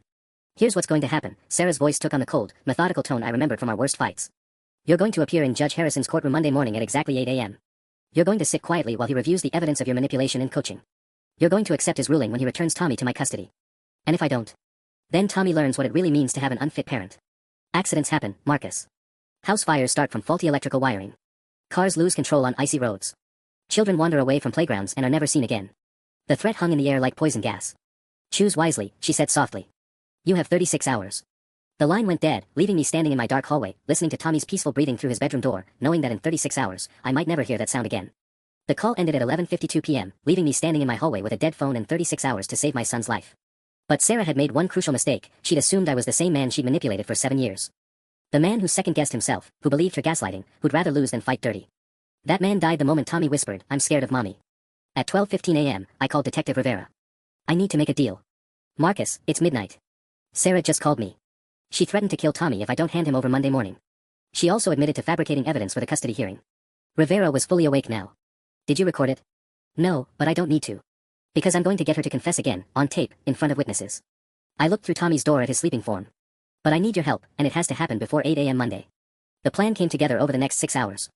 Here's what's going to happen, Sarah's voice took on the cold, methodical tone I remembered from our worst fights. You're going to appear in Judge Harrison's courtroom Monday morning at exactly 8 a.m. You're going to sit quietly while he reviews the evidence of your manipulation and coaching. You're going to accept his ruling when he returns Tommy to my custody. And if I don't? Then Tommy learns what it really means to have an unfit parent. Accidents happen, Marcus. House fires start from faulty electrical wiring. Cars lose control on icy roads. Children wander away from playgrounds and are never seen again. The threat hung in the air like poison gas. Choose wisely, she said softly. You have 36 hours. The line went dead, leaving me standing in my dark hallway, listening to Tommy's peaceful breathing through his bedroom door, knowing that in 36 hours, I might never hear that sound again. The call ended at 11:52 p.m., leaving me standing in my hallway with a dead phone and 36 hours to save my son's life. But Sarah had made one crucial mistake. She'd assumed I was the same man she'd manipulated for 7 years. The man who second-guessed himself, who believed her gaslighting, who'd rather lose than fight dirty. That man died the moment Tommy whispered, "I'm scared of mommy." At 12:15 a.m., I called Detective Rivera. I need to make a deal. Marcus, it's midnight. Sarah just called me. She threatened to kill Tommy if I don't hand him over Monday morning. She also admitted to fabricating evidence for the custody hearing. Rivera was fully awake now. Did you record it? No, but I don't need to. Because I'm going to get her to confess again, on tape, in front of witnesses. I looked through Tommy's door at his sleeping form. But I need your help, and it has to happen before 8 a.m. Monday. The plan came together over the next 6 hours.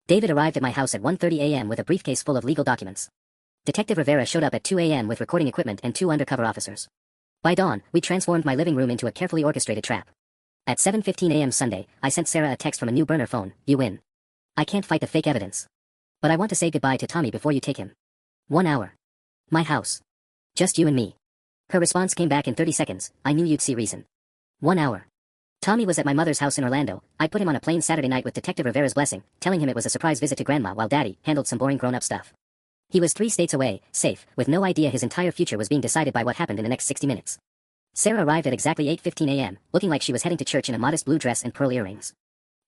David arrived at my house at 1:30 a.m. with a briefcase full of legal documents. Detective Rivera showed up at 2 a.m. with recording equipment and 2 undercover officers. By dawn, we transformed my living room into a carefully orchestrated trap. At 7:15 a.m. Sunday, I sent Sarah a text from a new burner phone. You win. I can't fight the fake evidence. But I want to say goodbye to Tommy before you take him. 1 hour. My house. Just you and me. Her response came back in 30 seconds. I knew you'd see reason. 1 hour. Tommy was at my mother's house in Orlando. I put him on a plane Saturday night with Detective Rivera's blessing, telling him it was a surprise visit to Grandma while Daddy handled some boring grown-up stuff. He was 3 states away, safe, with no idea his entire future was being decided by what happened in the next 60 minutes. Sarah arrived at exactly 8:15 a.m., looking like she was heading to church in a modest blue dress and pearl earrings.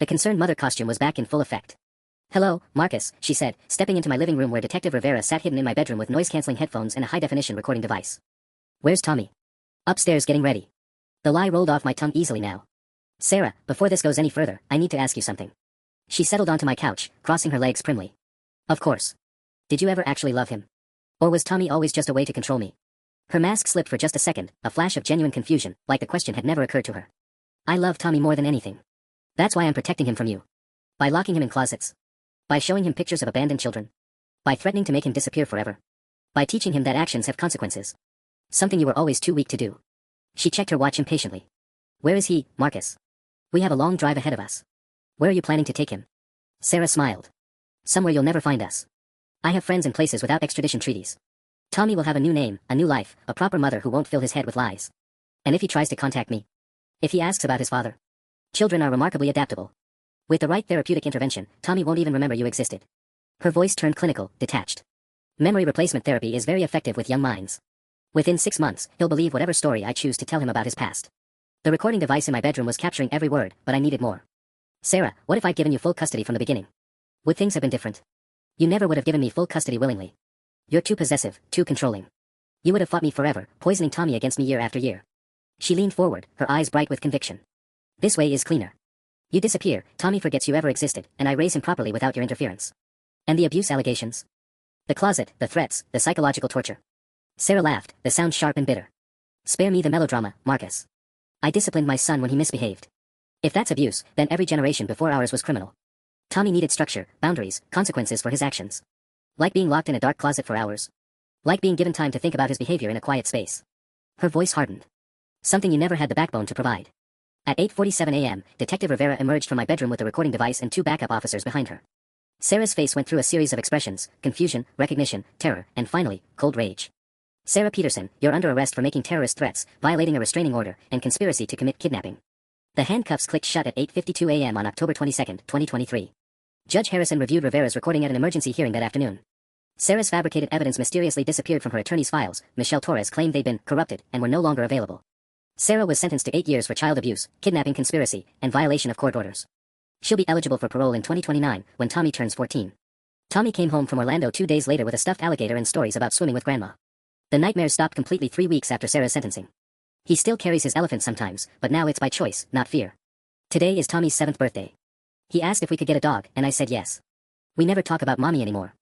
The concerned mother costume was back in full effect. Hello, Marcus, she said, stepping into my living room where Detective Rivera sat hidden in my bedroom with noise-canceling headphones and a high-definition recording device. Where's Tommy? Upstairs getting ready. The lie rolled off my tongue easily now. Sarah, before this goes any further, I need to ask you something. She settled onto my couch, crossing her legs primly. Of course. Did you ever actually love him? Or was Tommy always just a way to control me? Her mask slipped for just a second, a flash of genuine confusion, like the question had never occurred to her. I love Tommy more than anything. That's why I'm protecting him from you. By locking him in closets. By showing him pictures of abandoned children. By threatening to make him disappear forever. By teaching him that actions have consequences. Something you were always too weak to do. She checked her watch impatiently. Where is he, Marcus? We have a long drive ahead of us. Where are you planning to take him? Sarah smiled. Somewhere you'll never find us. I have friends in places without extradition treaties. Tommy will have a new name, a new life, a proper mother who won't fill his head with lies. And if he tries to contact me? If he asks about his father? Children are remarkably adaptable. With the right therapeutic intervention, Tommy won't even remember you existed. Her voice turned clinical, detached. Memory replacement therapy is very effective with young minds. Within 6 months, he'll believe whatever story I choose to tell him about his past. The recording device in my bedroom was capturing every word, but I needed more. Sarah, what if I'd given you full custody from the beginning? Would things have been different? You never would have given me full custody willingly. You're too possessive, too controlling. You would have fought me forever, poisoning Tommy against me year after year. She leaned forward, her eyes bright with conviction. This way is cleaner. You disappear, Tommy forgets you ever existed, and I raise him properly without your interference. And the abuse allegations? The closet, the threats, the psychological torture. Sarah laughed, the sound sharp and bitter. Spare me the melodrama, Marcus. I disciplined my son when he misbehaved. If that's abuse, then every generation before ours was criminal. Tommy needed structure, boundaries, consequences for his actions. Like being locked in a dark closet for hours. Like being given time to think about his behavior in a quiet space. Her voice hardened. Something you never had the backbone to provide. At 8:47 a.m., Detective Rivera emerged from my bedroom with the recording device and 2 backup officers behind her. Sarah's face went through a series of expressions, confusion, recognition, terror, and finally, cold rage. Sarah Peterson, you're under arrest for making terrorist threats, violating a restraining order, and conspiracy to commit kidnapping. The handcuffs clicked shut at 8:52 a.m. on October 22, 2023. Judge Harrison reviewed Rivera's recording at an emergency hearing that afternoon. Sarah's fabricated evidence mysteriously disappeared from her attorney's files. Michelle Torres claimed they'd been corrupted and were no longer available. Sarah was sentenced to 8 years for child abuse, kidnapping conspiracy, and violation of court orders. She'll be eligible for parole in 2029, when Tommy turns 14. Tommy came home from Orlando 2 days later with a stuffed alligator and stories about swimming with Grandma. The nightmares stopped completely 3 weeks after Sarah's sentencing. He still carries his elephant sometimes, but now it's by choice, not fear. Today is Tommy's 7th birthday. He asked if we could get a dog, and I said yes. We never talk about mommy anymore.